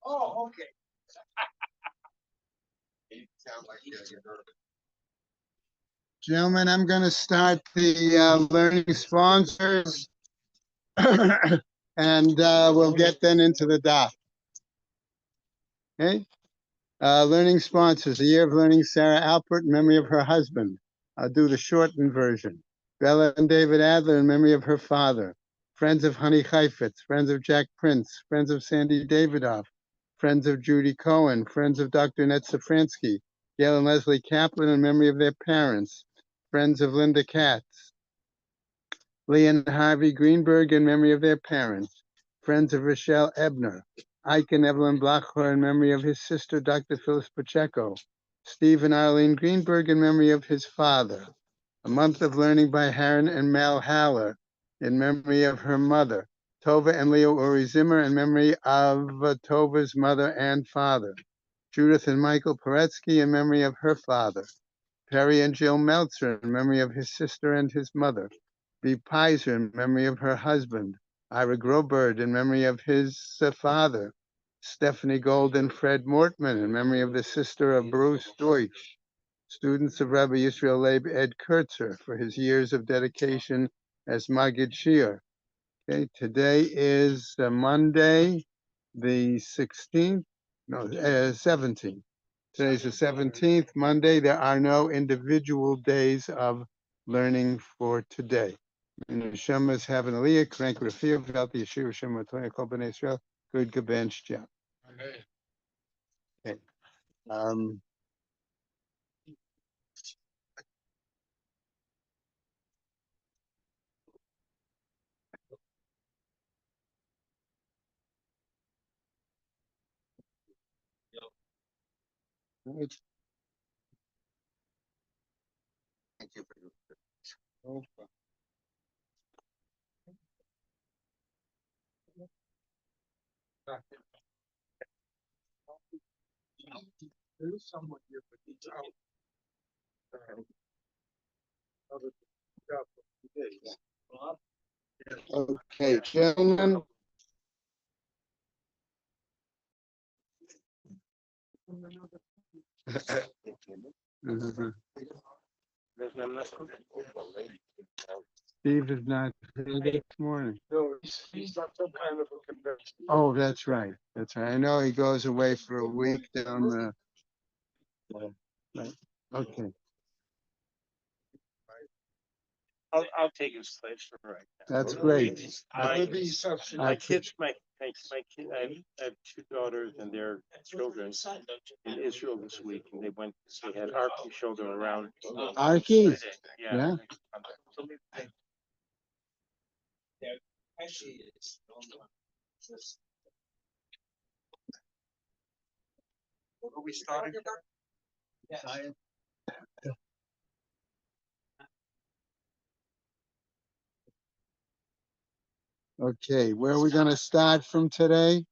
Oh, okay. Gentlemen, I'm going to start the learning sponsors and we'll get then into the doc. Okay. Learning sponsors, a year of learning, Sarah Alpert in memory of her husband. I'll do the shortened version. Bella and David Adler in memory of her father. Friends of Honey Heifetz, friends of Jack Prince, friends of Sandy Davidoff, friends of Judy Cohen, friends of Dr. Annette Safransky, Gail and Leslie Kaplan in memory of their parents, friends of Linda Katz, Lee and Harvey Greenberg in memory of their parents, friends of Rochelle Ebner, Ike and Evelyn Blachor in memory of his sister, Dr. Phyllis Pacheco, Steve and Arlene Greenberg in memory of his father, A Month of Learning by Haran and Mal Haller in memory of her mother, Tova and Leo Uri Zimmer in memory of Tova's mother and father, Judith and Michael Paretsky in memory of her father, Perry and Jill Meltzer in memory of his sister and his mother, Bee Pizer in memory of her husband, Ira Grobird in memory of his father, Stephanie Gold and Fred Mortman in memory of the sister of Bruce Deutsch, students of Rabbi Yisrael Leib Ed Kurtzer for his years of dedication as Maggid Shir. Okay, today is Monday, the 16th, no, 17th. Today's the 17th, Monday. There are no individual days of learning for today. And the Neshamas have an aliyah, crank rafir, v'al the yeshir Hashem Matoya Kol B'nai Yisrael, good gebench job. Okay. Right. Thank you for your. There is someone here, but he's out. Okay, gentlemen. Steve is not here this morning. No, he's not some kind of a convention. Oh, that's right. That's right. I know he goes away for a week down the. Right. Okay. I'll take his place for right now. That's great. My kids, my kid, I have two daughters and their children in Israel this week, and they had Arky show them around. Arky? Yeah. Are we starting? Okay, where are we going to start from today?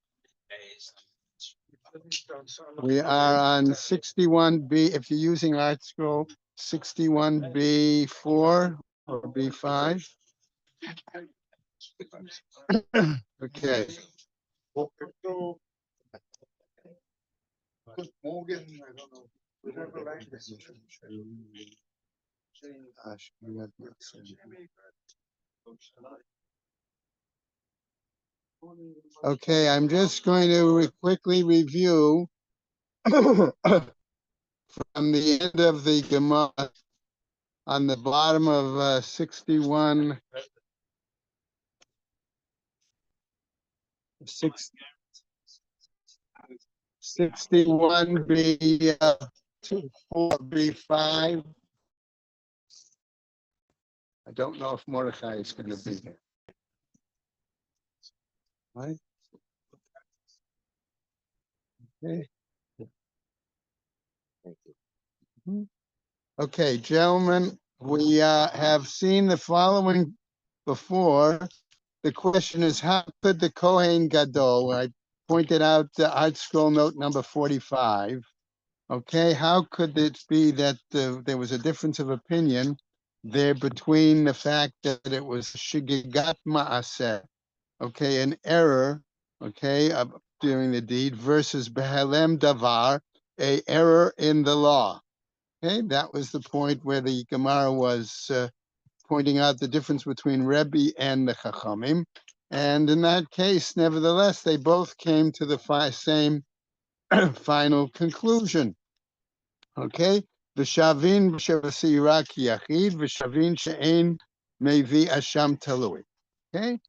We are on 61B. If you're using Art Scroll, 61B4 or B5. Okay. Okay, I'm just going to quickly review from the end of the Gemara on the bottom of 61. 61B 4B5. I don't know if Mordecai is going to be here. Right? Okay. Okay, gentlemen, we have seen the following before. The question is, how could the Kohen Gadol, I pointed out the Art Scroll note number 45. Okay, how could it be that there was a difference of opinion there between the fact that it was shigigat ma'aseh, okay, an error, okay, of doing the deed, versus behelem davar, a error in the law. Okay, that was the point where the Gemara was pointing out the difference between Rebbe and the Chachamim. And in that case, nevertheless, they both came to the same final conclusion. Okay? V'shavin b'shavasira ki yachid, v'shavin she'ein mevi asham talui. Okay?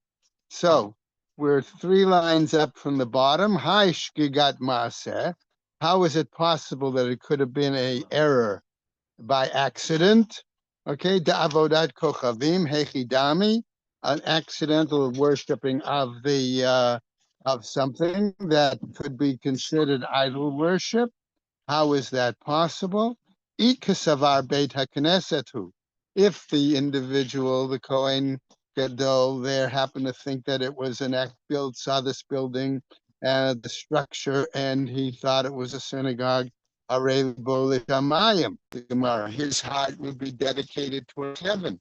So, we're 3 lines up from the bottom. Hi shgigat maaseh. How is it possible that it could have been an error by accident? Okay, da'avodat kochavim hechidami, an accidental worshiping of the of something that could be considered idol worship. How is that possible? Ikasavar beit haknesetu. If the individual, the Kohen Gadol, there happened to think that it was an act built, saw this building, the structure, and he thought it was a synagogue, the Gemara, his heart would be dedicated towards heaven.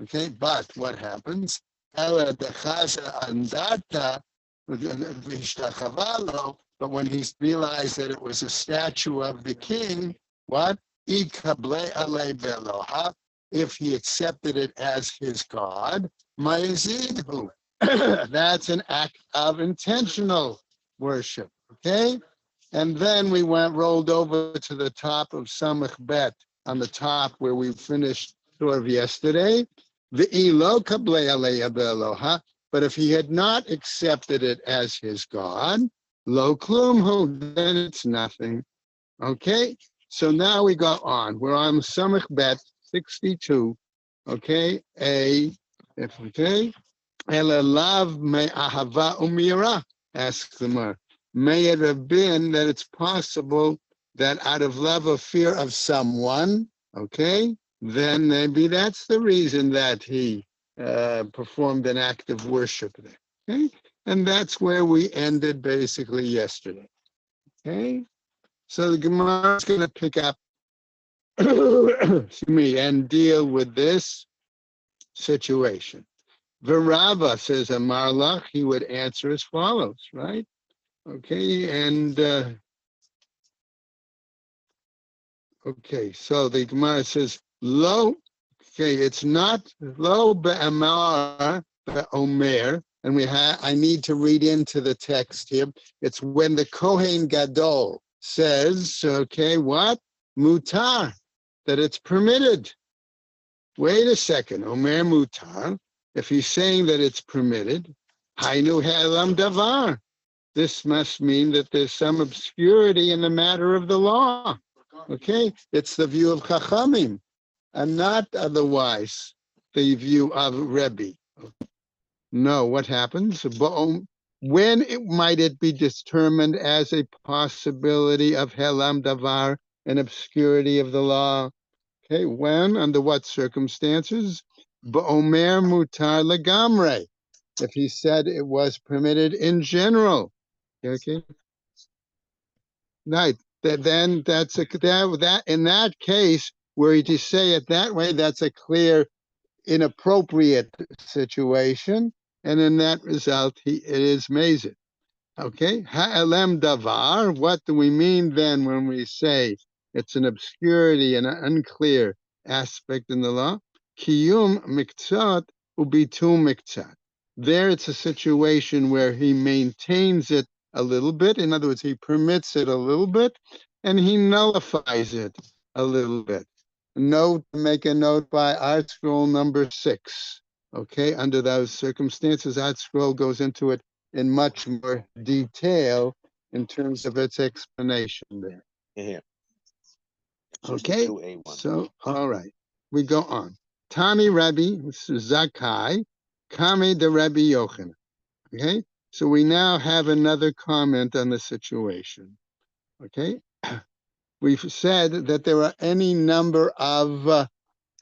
Okay, but what happens? But when he realized that it was a statue of the king, what? If he accepted it as his God, that's an act of intentional worship. Okay? And then we rolled over to the top of Samach Bet, on the top where we finished sort of yesterday. But if he had not accepted it as his God, lo klum, then it's nothing. Okay? So now we go on. We're on Samach Bet 62. Okay? Okay? Elalav me ahava umira, asks the Mar. May it have been that it's possible that out of love or fear of someone, okay, then maybe that's the reason that he performed an act of worship there. Okay? And that's where we ended basically yesterday. Okay? So the Gemara is going to pick up excuse me, and deal with this situation. Virava says a Marlach, he would answer as follows, right? Okay, and okay, so the Gemara says, lo, okay, it's not lo be'amar be'omer, and I need to read into the text here. It's when the Kohen Gadol says, okay, what? Mutar, that it's permitted. Wait a second, Omer mutar, if he's saying that it's permitted, hainu ha'elam davar. This must mean that there's some obscurity in the matter of the law. Okay, it's the view of Chachamim, and not otherwise the view of Rebbe. No, what happens? When might it be determined as a possibility of Helam Davar, an obscurity of the law? Okay, when, under what circumstances? Ba'omer mutar legamre. If he said it was permitted in general. Okay. Right. Then that's that in that case, were you to say it that way, that's a clear inappropriate situation, and in that result, it is mazid. Okay, ha'elem davar. What do we mean then when we say it's an obscurity and an unclear aspect in the law? Kiyum miktzat ubitum miktzat. There, it's a situation where he maintains it a little bit. In other words, he permits it a little bit, and he nullifies it a little bit. Make a note by Art Scroll number 6. Okay, under those circumstances, Art Scroll goes into it in much more detail in terms of its explanation there. Yeah. Okay, so, all right, we go on. Tami Rebbe Zakai, Kami de Rebbe Yochanan. Okay, so we now have another comment on the situation. Okay, we've said that there are any number of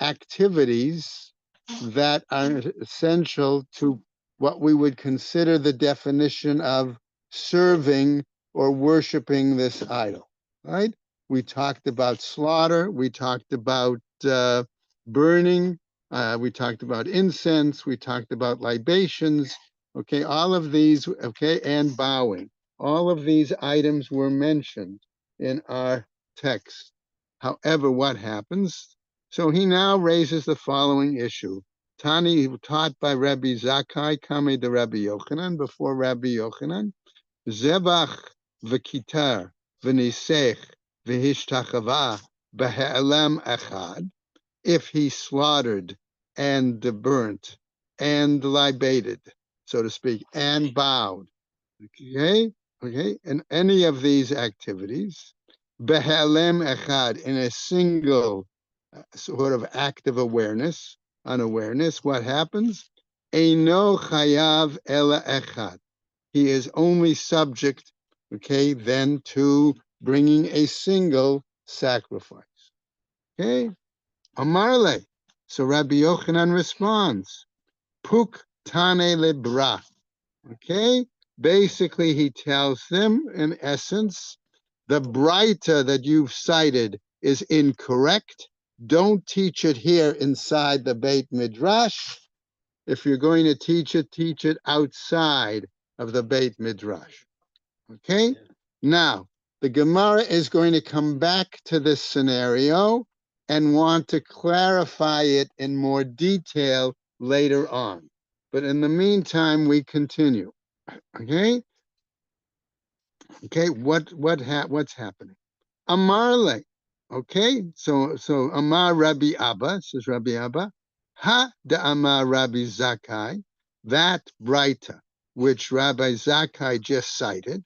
activities that are essential to what we would consider the definition of serving or worshiping this idol, right? We talked about slaughter, we talked about burning, We talked about incense. We talked about libations. Okay, all of these, okay, and bowing. All of these items were mentioned in our text. However, what happens? So he now raises the following issue. Tani, taught by Rabbi Zakkai, Kame de Rabbi Yochanan, before Rabbi Yochanan, Zebach v'kitar v'nisech v'hishtachava b'ha'elam echad, if he slaughtered and burnt and libated, so to speak, and bowed, okay, in any of these activities, behalem echad, in a single sort of act of awareness, unawareness, what happens? Eino chayav ela echad. He is only subject, okay, then to bringing a single sacrifice. Okay, Amarle. So Rabbi Yochanan responds, Puk tane lebra. Okay, basically he tells them, in essence, the Braita that you've cited is incorrect. Don't teach it here inside the Beit Midrash. If you're going to teach it outside of the Beit Midrash. Okay? Now, the Gemara is going to come back to this scenario and want to clarify it in more detail later on. But in the meantime, we continue. Okay? Okay, what's happening? Amarle. Okay, so Amar Rabbi Abba, says Rabbi Abba, Ha de Amar Rabbi Zakkai, that Braita, which Rabbi Zakkai just cited,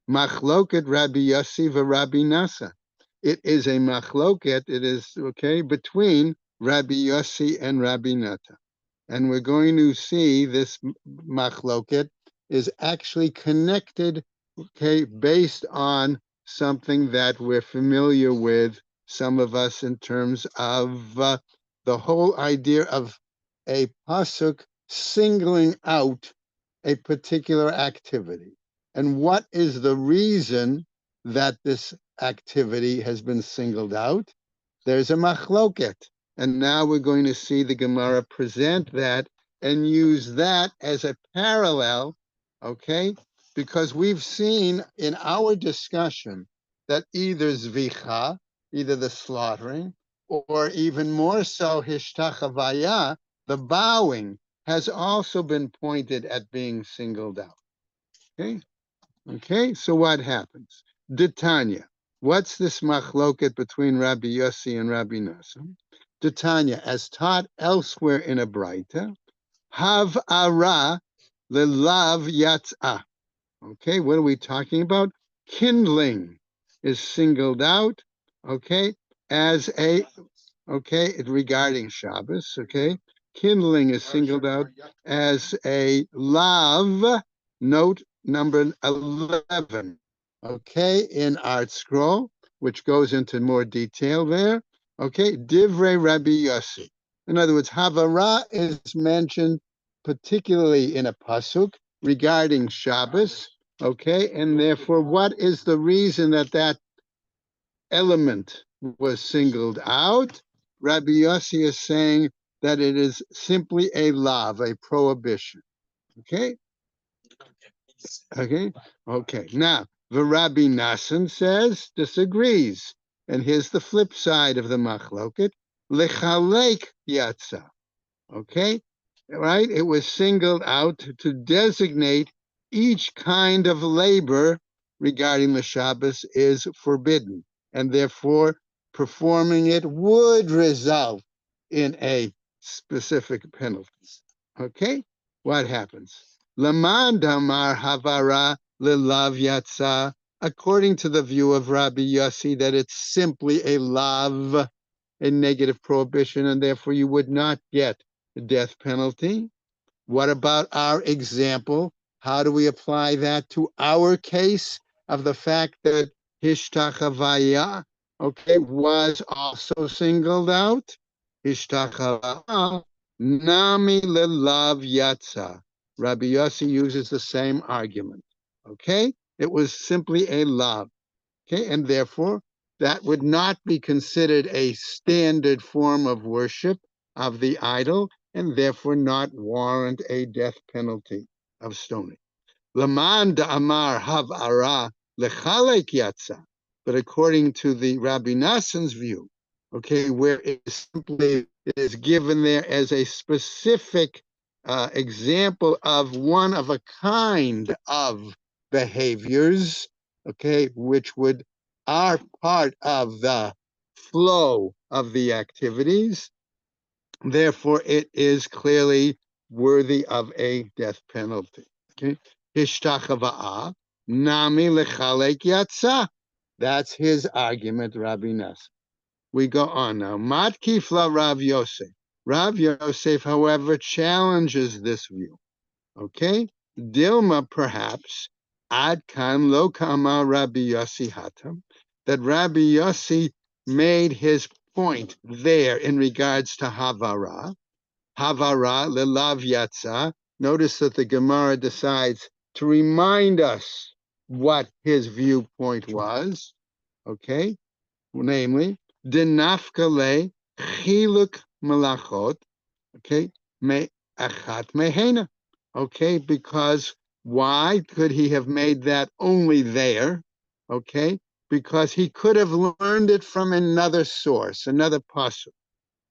Machloket Rabbi Yossi v'Rabbi Nasa. It is a machloket, it is, okay, between Rabbi Yossi and Rabbi Nata. And we're going to see this machloket is actually connected, okay, based on something that we're familiar with, some of us, in terms of the whole idea of a pasuk singling out a particular activity. And what is the reason that this activity has been singled out? There's a machloket. And now we're going to see the Gemara present that and use that as a parallel, okay? Because we've seen in our discussion that either zvicha, either the slaughtering, or even more so hishtachavaya, the bowing, has also been pointed at being singled out. Okay? Okay, so what happens? Ditanya. What's this machloket between Rabbi Yossi and Rabbi Nassim? Ditanya, as taught elsewhere in a Braita, Hav ara lelav yatzah. Okay, what are we talking about? Kindling is singled out, okay, as a, okay, regarding Shabbos, okay? Kindling is singled out as a lav, note number 11, okay, in Art Scroll, which goes into more detail there, okay? Divrei Rabbi Yossi. In other words, Havara is mentioned particularly in a pasuk regarding Shabbos, okay? And therefore, what is the reason that that element was singled out? Rabbi Yossi is saying that it is simply a lav, a prohibition. Okay? Okay. Now, the Rabbi Nassim says, disagrees. And here's the flip side of the machloket. Lechalek yatsa. Okay? Right? It was singled out to designate each kind of labor regarding the Shabbos is forbidden. And therefore, performing it would result in a specific penalty. Okay? What happens? Laman damar havara lilav yatsa, according to the view of Rabbi Yossi, that it's simply a lav, a negative prohibition, and therefore you would not get the death penalty. What about our example? How do we apply that to our case of the fact that Hishtachavaya, okay, was also singled out? Hishtachavaya, nami lelav yatsa. Rabbi Yossi uses the same argument, okay? It was simply a lav, okay? And therefore, that would not be considered a standard form of worship, of the idol and therefore not warrant a death penalty of stoning. Laman da'amar hav'ara lechalek yatsa. But according to the Rabbi Nassan's view, okay, where it simply is given there as a specific example of one of a kind of behaviors, okay, which are part of the flow of the activities. Therefore, it is clearly worthy of a death penalty. Okay, Hishtachava'ah, nami lechalek yatsa. That's his argument, Rabbi Nassim. We go on now. Matkifla Rav Yosef. Rav Yosef, however, challenges this view. Okay, Dilma perhaps ad kan lo kama Rabbi Yossi hatam, that Rabbi Yossi made his point there in regards to Havara. Havara lelav yatsa. Notice that the Gemara decides to remind us what his viewpoint was. Okay, namely, dinafkale chiluk malachot. Okay, me achat mehena. Okay, because why could he have made that only there? Okay, because he could have learned it from another source, another pasuk.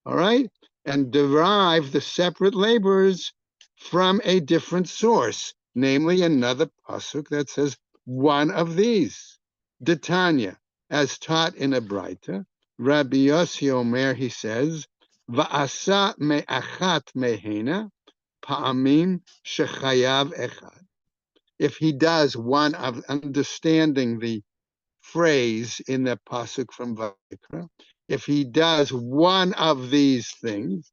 All right, and derive the separate labors from a different source, namely another pasuk that says one of these. Detanya, as taught in a Braita, Rabbi Yossi Omer, he says, Va'asa me'achat mehena pa'amim shechayav echad. If he does one of understanding the phrase in the pasuk from Vayikra, if he does one of these things,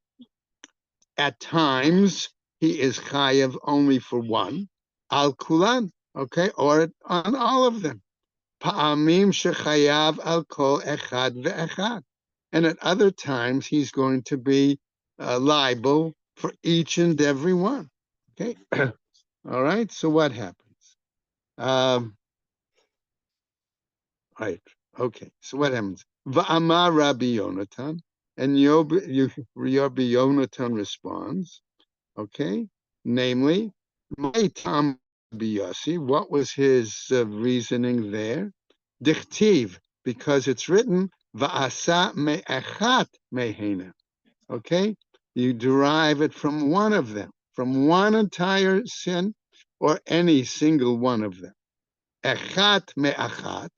at times he is chayav only for one, al kulan, okay, or on all of them. Pa'amim shechayav al kol echad ve'echad. And at other times he's going to be liable for each and every one. Okay, all right. So what happens? Right. Okay. So what happens? Va'amar Rabbi Yonatan, and Rabbi Yonatan responds. Okay. Namely, my tam Rabbi Yossi. What was his reasoning there? Dichtiv, because it's written va'asa me'achat mehena. Okay. You derive it from one of them, from one entire sin, or any single one of them. Echat me'achat.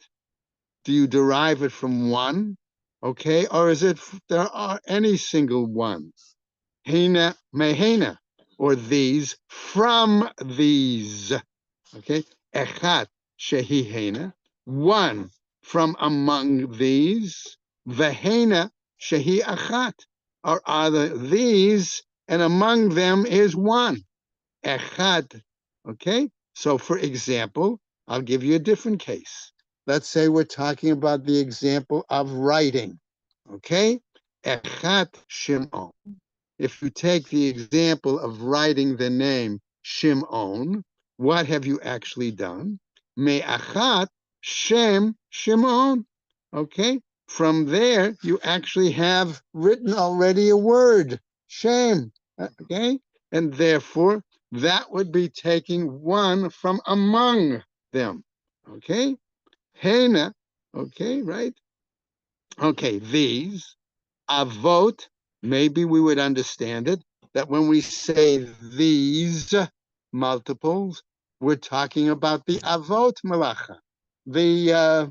Do you derive it from one? Okay, or is it there are any single ones? Hena mehena, or these from these. Okay, echat shehi hena, one from among these. Vehena shehi achat, or are these, and among them is one. Echad. Okay, so for example, I'll give you a different case. Let's say we're talking about the example of writing. Okay, Echat Shimon. If you take the example of writing the name Shimon, what have you actually done? Me'achat Shem Shimon. Okay, from there you actually have written already a word, Shem. Okay, and therefore that would be taking one from among them. Okay, Hena. Okay, right? Okay, these avot, maybe we would understand it, that when we say these multiples, we're talking about the avot malacha, the,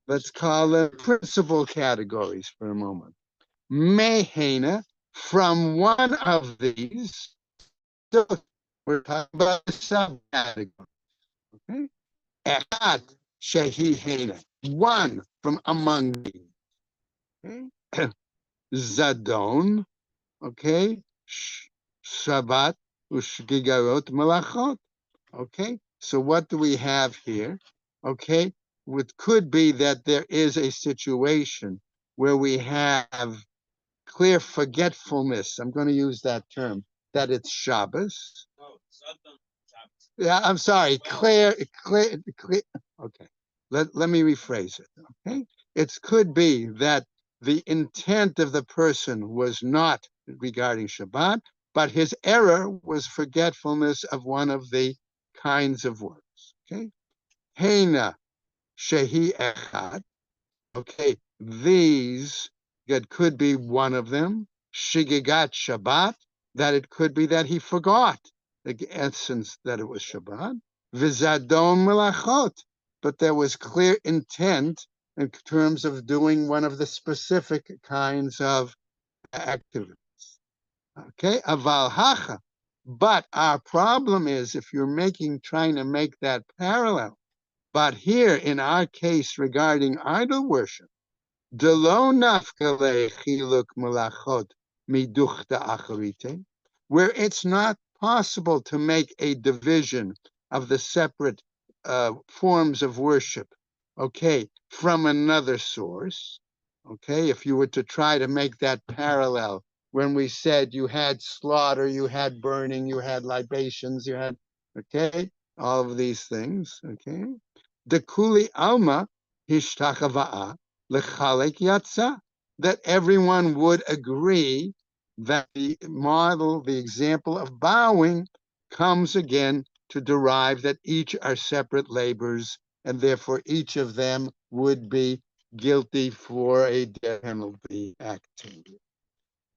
let's call it principal categories for a moment. Mehena, from one of these, so we're talking about the subcategory, okay? Echad shehi hena, one from among these, okay? Zadon, okay, Shabbat, Ushgigarot Malachot. Okay, so what do we have here? Okay, it could be that there is a situation where we have clear forgetfulness. I'm going to use that term, that it's Shabbos. Yeah, I'm sorry, clear. Okay, let me rephrase it. Okay, it could be that the intent of the person was not regarding Shabbat, but his error was forgetfulness of one of the kinds of works. Okay, Heina shehi echad. Okay, these, that could be one of them. Shigigat Shabbat, that it could be that he forgot the essence that it was Shabbat. Vizadon melachot, but there was clear intent in terms of doing one of the specific kinds of activities. Okay, aval hacha. But our problem is if you're trying to make that parallel. But here in our case regarding idol worship, Delo nafkale chiluk malachot miduchta acharite, where it's not possible to make a division of the separate forms of worship, okay, from another source, okay, if you were to try to make that parallel, when we said you had slaughter, you had burning, you had libations, you had, okay, all of these things, okay, the kuli alma hishtachava'a lechalek yatsa, that everyone would agree that the model, the example of bowing, comes again to derive that each are separate labors, and therefore each of them would be guilty for a death penalty activity.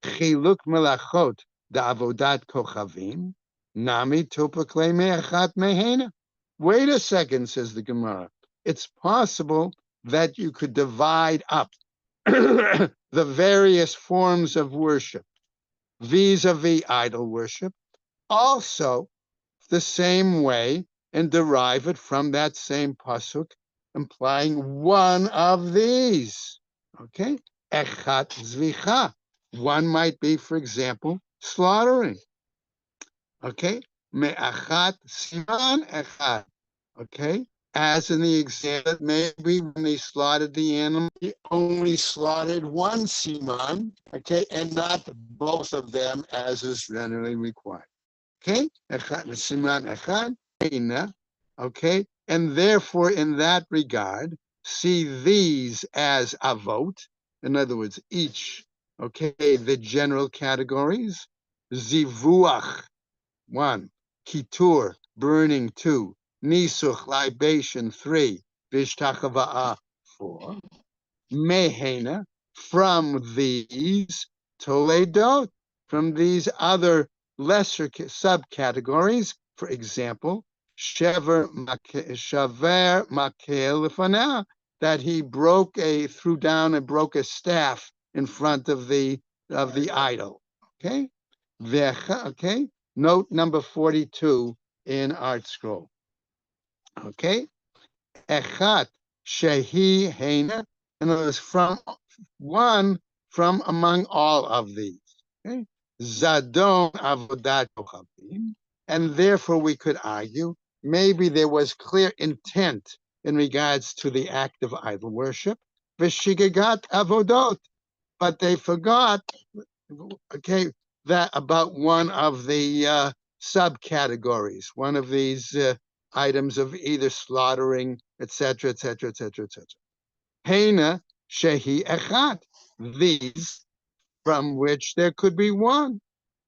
Chiluk melachot da'avodat kochavim, nami topakle me'achat mehena. Wait a second, says the Gemara. It's possible that you could divide up the various forms of worship vis-a-vis idol worship also the same way and derive it from that same pasuk, implying one of these. Okay, echat zvicha. One might be, for example, slaughtering. Okay, me'achat siman echad. Okay, as in the example, maybe when they slaughtered the animal, he only slaughtered one siman, okay, and not both of them as is generally required. Okay, siman echad, okay, and therefore in that regard, see these as avot, in other words, each, okay, the general categories, zivuach, one, kitur, burning, two, nisuch, libation, three, vishtachava'ah, four, mehena, from these toledot, from these other lesser subcategories, for example, shaver makel lefanah, that he threw down and broke a staff in front of the idol. Okay, okay. Note number 42 in Art Scroll. Okay, echat shehi hena, and it was from one from among all of these. Okay, zadon avodat kochavim, and therefore we could argue maybe there was clear intent in regards to the act of idol worship, v'shigagat avodot, but they forgot, okay, that about one of the subcategories, one of these items of either slaughtering, etc., etc., etc., etc. Hena shehi echat, these from which there could be one.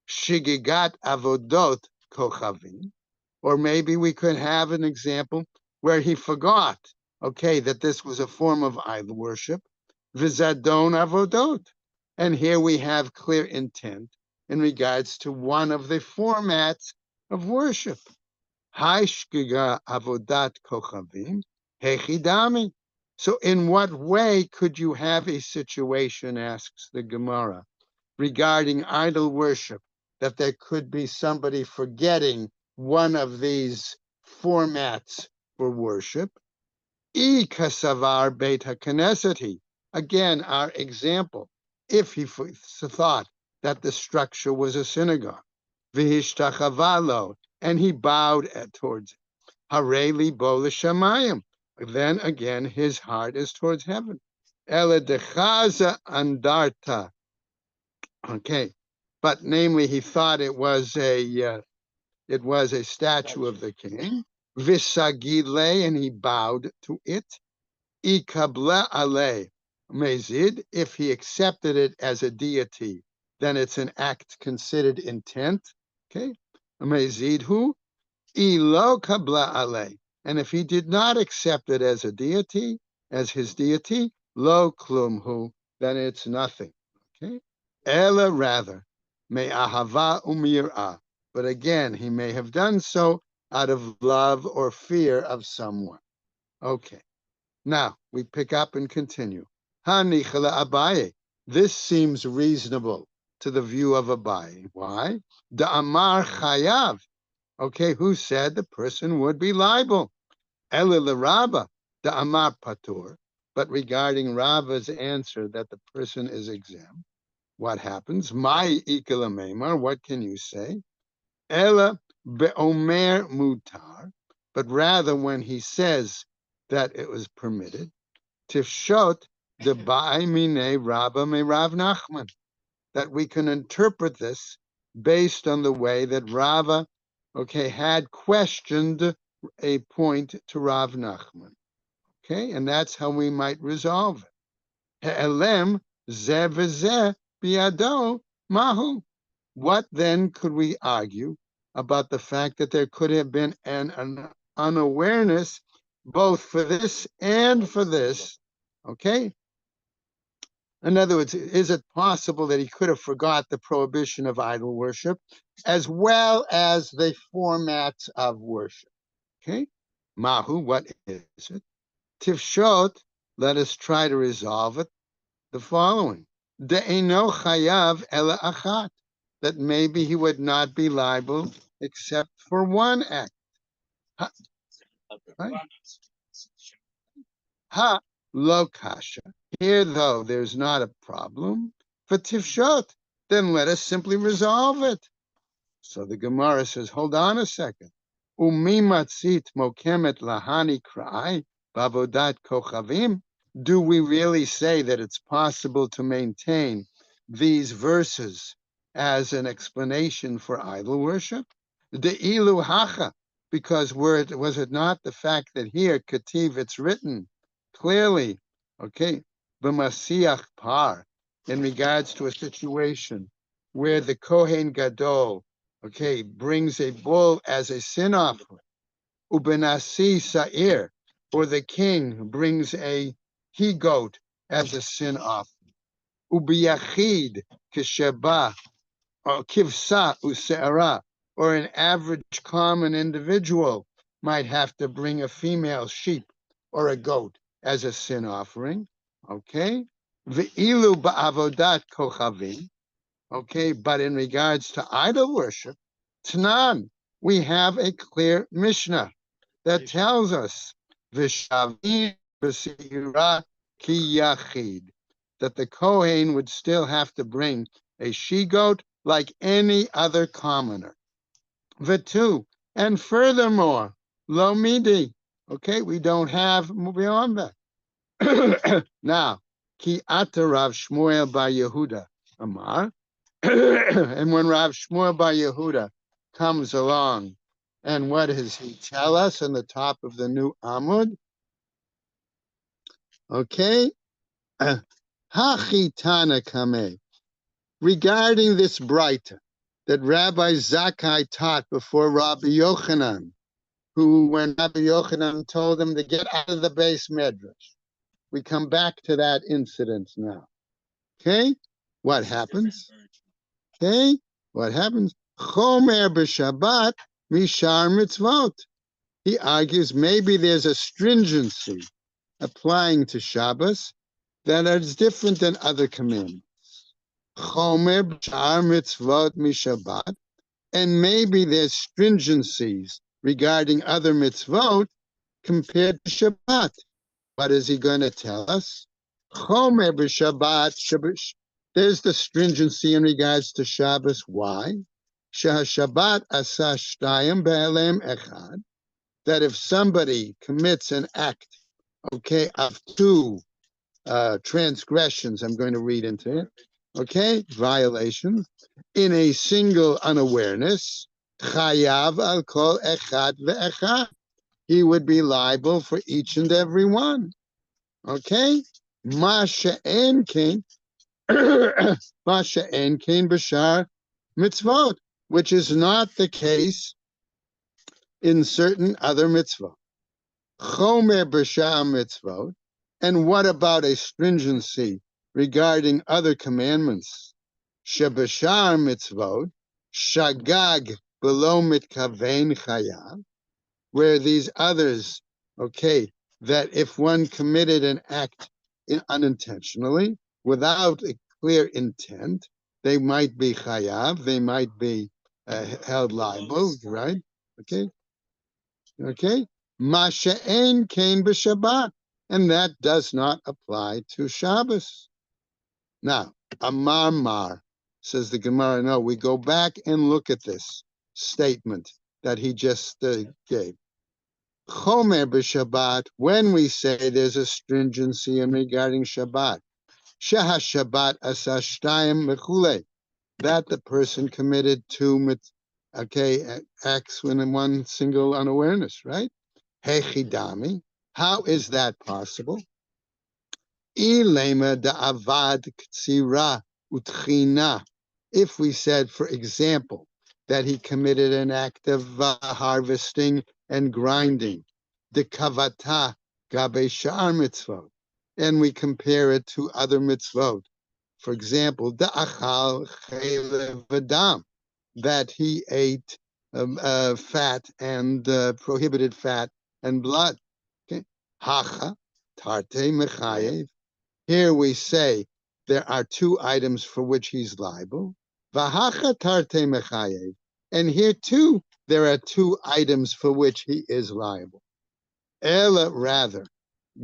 Shigigat avodot kochavim, or maybe we could have an example where he forgot, okay, that this was a form of idol worship, vizadon avodot, and here we have clear intent in regards to one of the formats of worship. Haishkiga avodat kochavim hechidami. So in what way could you have a situation, asks the Gemara, regarding idol worship, that there could be somebody forgetting one of these formats for worship? I kasavar beit haKnesset. Again, our example. If he thought that the structure was a synagogue, v'hishtachavalo, and he bowed towards it, hareli bo l'shamayim, then again his heart is towards heaven. Ele dechaza andarta. Okay, but namely he thought it was a statue of the king. Visagile, and he bowed to it. Ikable ale mezid, if he accepted it as a deity, then it's an act considered intent. Okay, amazidhu ilo kabla ale, and if he did not accept it as a deity, as his deity, lo klumhu, then it's nothing. Okay, ela rather, me ahava umirah, but again, he may have done so out of love or fear of someone. Okay. Now we pick up and continue. Hanichala Abaye. This seems reasonable to the view of Abaye. Why? Da Amar Chayav. Okay, who said the person would be liable? Elil Rabba. Da Amar Patur. But regarding Rabba's answer that the person is exempt, what happens? My Ikala Memar. What can you say? Ela be'omer mutar. But rather when he says that it was permitted, tifshot de ba'imine Rabba me Rav Nachman, that we can interpret this based on the way that Rava, okay, had questioned a point to Rav Nachman. Okay, and that's how we might resolve it. He'elem ze v'ze biado mahu. What then could we argue about the fact that there could have been an unawareness both for this and for this? Okay. In other words, is it possible that he could have forgot the prohibition of idol worship as well as the formats of worship? Okay. Mahu, what is it? Tifshot, let us try to resolve it. The following. De'eno chayav ela achat, that maybe he would not be liable except for one act. Ha, right? Ha lo kasha. Here, though, there's not a problem. For tifshot, then let us simply resolve it. So the Gemara says, hold on a second. Umi matzit mokemet lahani krai bavodat kochavim. Do we really say that it's possible to maintain these verses as an explanation for idol worship? The ilu hacha, because was it not the fact that here, Kativ, it's written clearly, okay, b'masiach par, in regards to a situation where the Kohen Gadol, okay, brings a bull as a sin offering, ubenasi sa'ir, or the king brings a he-goat as a sin offering, ubiyachid kisheba, or kivsa use'ara, or an average common individual might have to bring a female sheep or a goat as a sin offering, okay? Ve'ilu ba'avodat kochavim, okay, but in regards to idol worship, Tanan, we have a clear Mishnah that tells us Vishavim b'seira ki yachid, that the Kohen would still have to bring a she-goat like any other commoner. V'tu, and furthermore, lo midi, okay, we don't have beyond that. Now, ki ata Rav Shmuel bar Yehuda Amar, and when Rav Shmuel bar Yehuda comes along, and what does he tell us on the top of the new Amud? Okay, Hachitana Kame, regarding this brighter that Rabbi Zakkai taught before Rabbi Yochanan, who, when Rabbi Yochanan told him to get out of the base medrash, we come back to that incident now. Okay, what happens? Okay, what happens? Chomer b'Shabbat mishar mitzvot. He argues maybe there's a stringency applying to Shabbos that is different than other commandments. Chomer b'shar mitzvot mishabbat, and maybe there's stringencies regarding other mitzvot compared to Shabbat. What is he going to tell us? Chomer b'Shabbat, there's the stringency in regards to Shabbos. Why? Shabbat asa shtayim be'elem echad, that if somebody commits an act, okay, of two transgressions, I'm going to read into it, okay, violations, in a single unawareness, chayav al kol echad ve'echad, he would be liable for each and every one, okay? Ma she'en king, Masha en kain b'shar mitzvot, which is not the case in certain other mitzvot. Chomer b'shar mitzvot, and what about a stringency regarding other commandments? Shebashar mitzvot, shagag below mitkavein chayav, where these others, okay, that if one committed an act unintentionally, without a clear intent, they might be chayav, they might be held liable, right? Okay, okay. Masha'en kain b'Shabbat, and that does not apply to Shabbos. Now, Amar Mar, says the Gemara, no, we go back and look at this statement that he just gave. Chomer b'Shabbat, when we say there's a stringency in regarding Shabbat, Sheha Shabbat asa shtayim mechule, that the person committed two acts in one single unawareness, right? Hechidami, how is that possible? Ilema da'avad ktsira utchina, if we said, for example, that he committed an act of harvesting and grinding, the kavata gabe sha'ar mitzvot, and we compare it to other mitzvot. For example, da'achal chelev v'dam, that he ate fat and prohibited fat and blood. Okay, hacha tarte mechayev. Here we say there are two items for which he's liable. Vahacha tarte mechayev. And here too, there are two items for which he is liable. Ela, rather,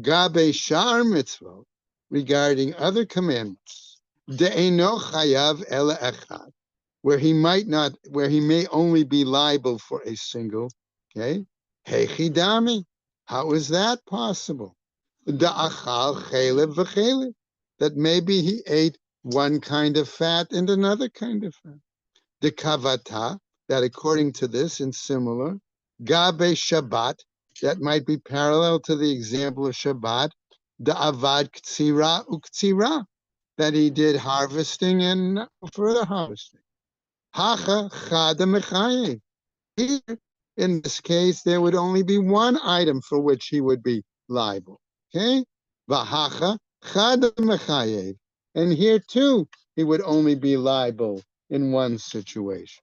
gabe shar mitzvot, regarding other commandments, de'eno chayav ela echad, where he may only be liable for a single, okay? Hechidami, how is that possible? Da'achal chelev v'chelev, that maybe he ate one kind of fat and another kind of fat. The kavata, that according to this and similar, gabe Shabbat, that might be parallel to the example of Shabbat, the avad ktsira uktsira, that he did harvesting and further harvesting. Hacha chada mechayev. Here, in this case, there would only be one item for which he would be liable. Okay? Vahacha chada mechayev. And here too, he would only be liable in one situation.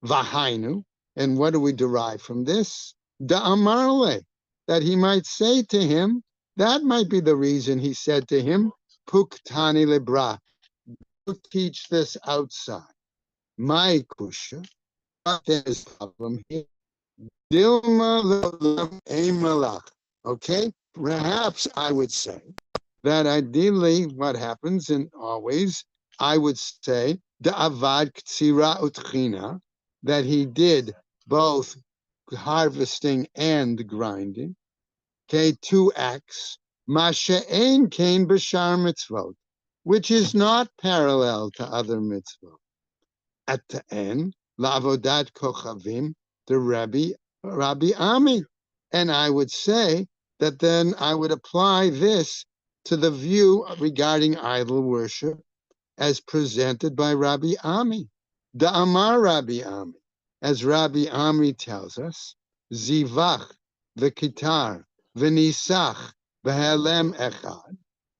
Vahainu, and what do we derive from this? Da'amarle, that he might say to him, that might be the reason he said to him, Puktani lebra, teach this outside. My kusha, there's a problem here. Dilma malach. Okay, perhaps I would say that ideally what happens, and always, I would say, the avad ktsira utchina, that he did both harvesting and grinding. Okay, two acts. Masha'en kain b'shar mitzvot, which is not parallel to other mitzvot. At the end, la'avodat kochavim, the Rabbi Ami. And I would say that then I would apply this to the view regarding idol worship as presented by Rabbi Ami. The Amar Rabbi Ami, as Rabbi Ami tells us, Zivach, the Kitar, V'nisach, V'helem Echad,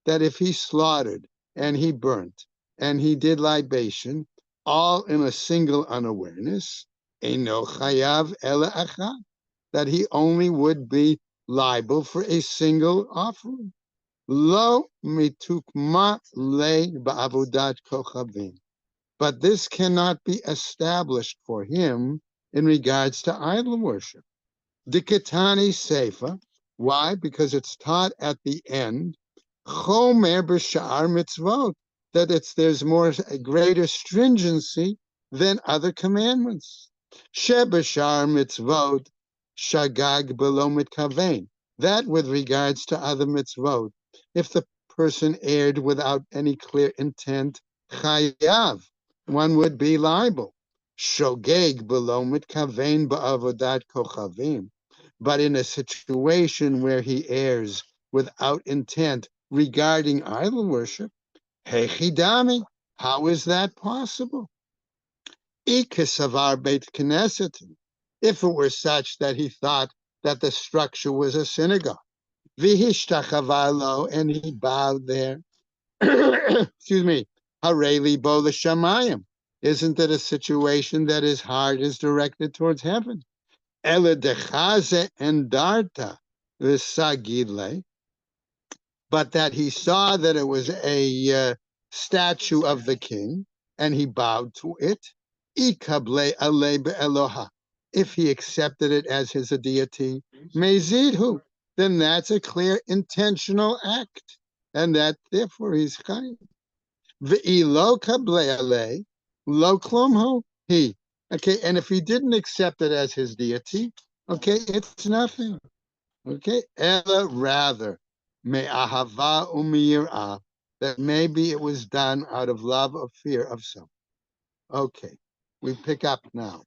that if he slaughtered and he burnt and he did libation, all in a single unawareness, Eino Chayav Ela Echad, that he only would be liable for a single offering. Lo mitukma le ba'avodat kochavim. But this cannot be established for him in regards to idol worship. Dikatani Seifa. Why? Because it's taught at the end, Chomer b'sha'ar mitzvot, that there's a greater stringency than other commandments. Shebashar mitzvot, shagag below mitkavein. That with regards to other mitzvot, if the person erred without any clear intent, chayav, one would be liable. Shogeg below mitkavein ba'avodat kochavim. But in a situation where he errs without intent regarding idol worship, Hechidami, how is that possible? Ikesavar Beit Knesset, if it were such that he thought that the structure was a synagogue. Vihishtachavalo, and he bowed there. Excuse me. Hareli bo l'shamayim. Isn't it a situation that his heart is directed towards heaven? Ele dechaze and darta v'sagidle, but that he saw that it was a statue of the king, and he bowed to it. Ikable ale be'eloha. If he accepted it as his deity, mezidhu, then that's a clear intentional act, and that therefore he's chayim. Ve'ilo kable ale lo klumhu he. Okay, and if he didn't accept it as his deity, okay, it's nothing. Okay, ella rather, me ahava umiyirah, that maybe it was done out of love or fear of someone. Okay, we pick up now.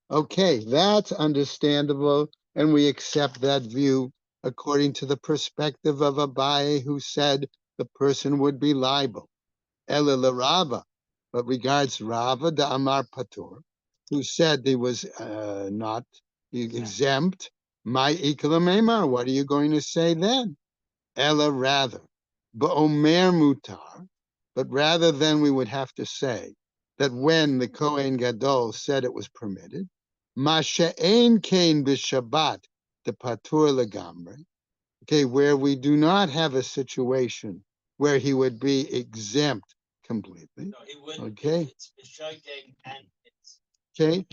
Okay, that's understandable, and we accept that view according to the perspective of Abaye, who said the person would be liable. Ella Rava, but regards Rava the Amar Patur, who said he was not exempt. My Ikalamemar, what are you going to say then? Ella rather, Ba'omer Mutar, but rather than we would have to say that when the Kohen Gadol said it was permitted, Masha'ain Kain b'Shabbat, the Patur Legamre, okay, where we do not have a situation where he would be exempt completely. Okay. Okay.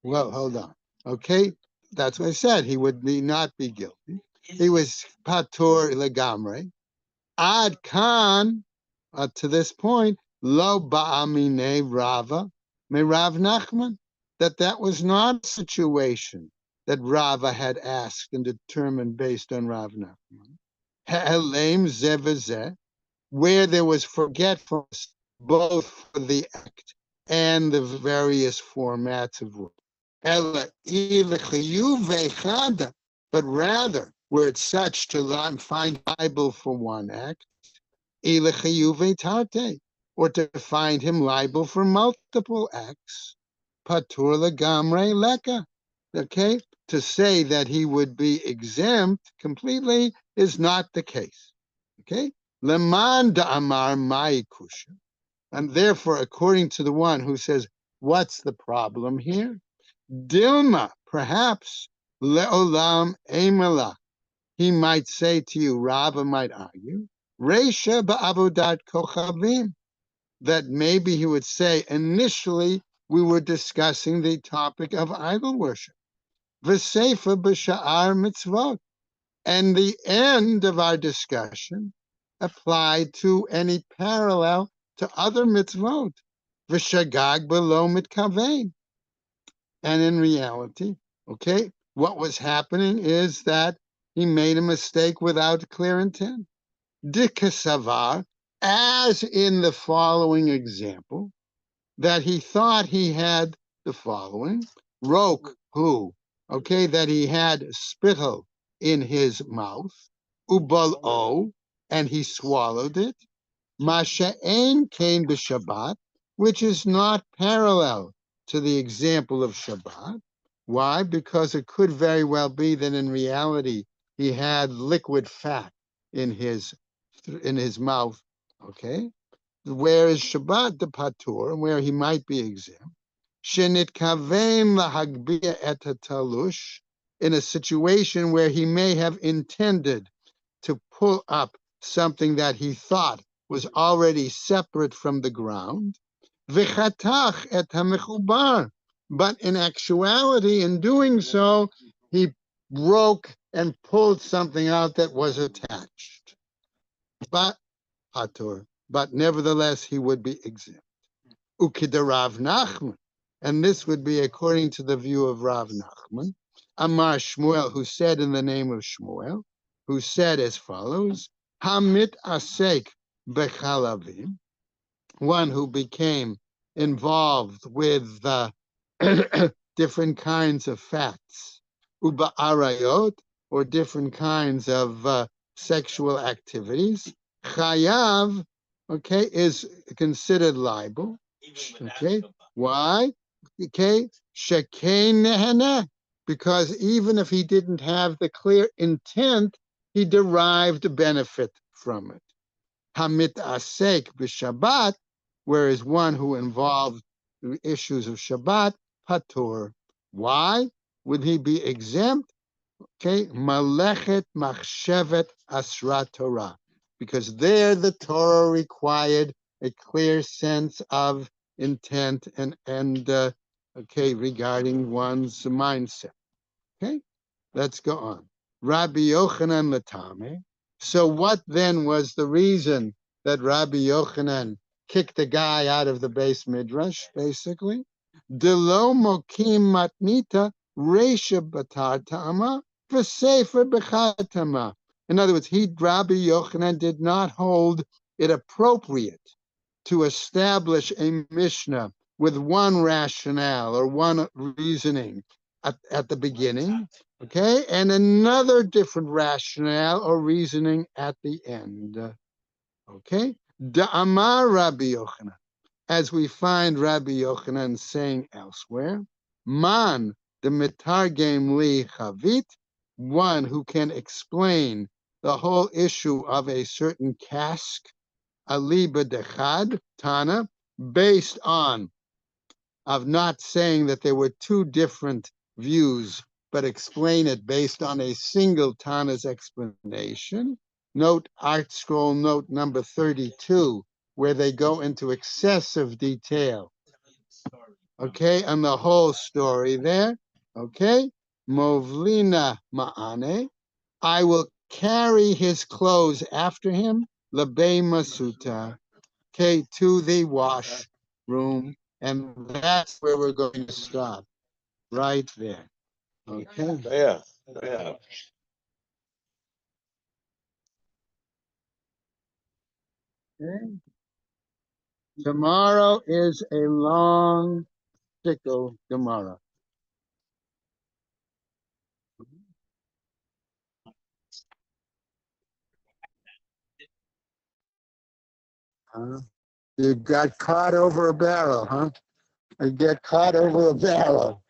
Well, hold on. Okay, that's what I said. He would not be guilty. He was patur legamre. Ad kan, to this point, lo ba'amine Rava, me Rav Nachman, that was not a situation that Rava had asked and determined based on Rav Nachman. Ha'elem zevazeh, where there was forgetfulness both for the act and the various formats of work. But rather, where it's such to find liable for one act, or to find him liable for multiple acts, patur legamre leka. Okay, to say that he would be exempt completely is not the case. Okay, leman da'amar ma'ikusha, and therefore, according to the one who says, "What's the problem here?" Dilma, perhaps, le'olam emela. He might say to you, Rava might argue, Reisha ba'avodat kochavim, that maybe he would say, initially, we were discussing the topic of idol worship. V'seifa b'sha'ar mitzvot. And the end of our discussion applied to any parallel to other mitzvot. V'shagag below mitkavein. And in reality, okay, what was happening is that he made a mistake without clear intent. Dikasavar, as in the following example, that he thought he had the following, rok who, okay, that he had spittle in his mouth, ubal o, and he swallowed it, masha'en kain b'Shabbat, which is not parallel to the example of Shabbat. Why? Because it could very well be that in reality he had liquid fat in his mouth. Okay, where is Shabbat the patur, and where he might be exempt? Shenit kavein lahagbia et talush, in a situation where he may have intended to pull up something that he thought was already separate from the ground. V'chatach et hamechubar, but in actuality, in doing so, he broke and pulled something out that was attached. But patur, but nevertheless he would be exempt. Ukida Rav Nachman, and this would be according to the view of Rav Nachman, Amar Shmuel, who said in the name of Shmuel, who said as follows, Hamit Asek Bechalavim, one who became involved with different kinds of fats, Uba Arayot, or different kinds of sexual activities, chayav, okay, is considered liable. Okay, why? Okay, shekain nehena, because even if he didn't have the clear intent, he derived benefit from it. Hamit asek b'Shabbat, whereas one who involved the issues of Shabbat, patur. Why would he be exempt? Okay, malechet machshevet asrat Torah, because there the Torah required a clear sense of intent and okay regarding one's mindset. Okay, let's go on. Rabbi Yochanan Latame. So what then was the reason that Rabbi Yochanan kicked the guy out of the base midrash, basically? Delo mokim matnita resha batar ta'ama v'sefer b'chatama. In other words, Rabbi Yochanan did not hold it appropriate to establish a Mishnah with one rationale or one reasoning at the beginning, okay, and another different rationale or reasoning at the end. Okay, Da'amar Rabbi Yochanan, as we find Rabbi Yochanan saying elsewhere, Man the mitargem li chavit, one who can explain the whole issue of a certain cask, aliba dechad, Tana, based on of not saying that there were two different views, but explain it based on a single Tana's explanation. Note Art Scroll note number 32, where they go into excessive detail. Okay, and the whole story there. Okay, Movlina Ma'ane, I will carry his clothes after him, Labe Masuta, okay, to the wash room. And that's where we're going to stop, right there. Okay. Yeah, yeah. Okay. Tomorrow is a long sickle tomorrow. Huh? You got caught over a barrel, huh? You get caught over a barrel.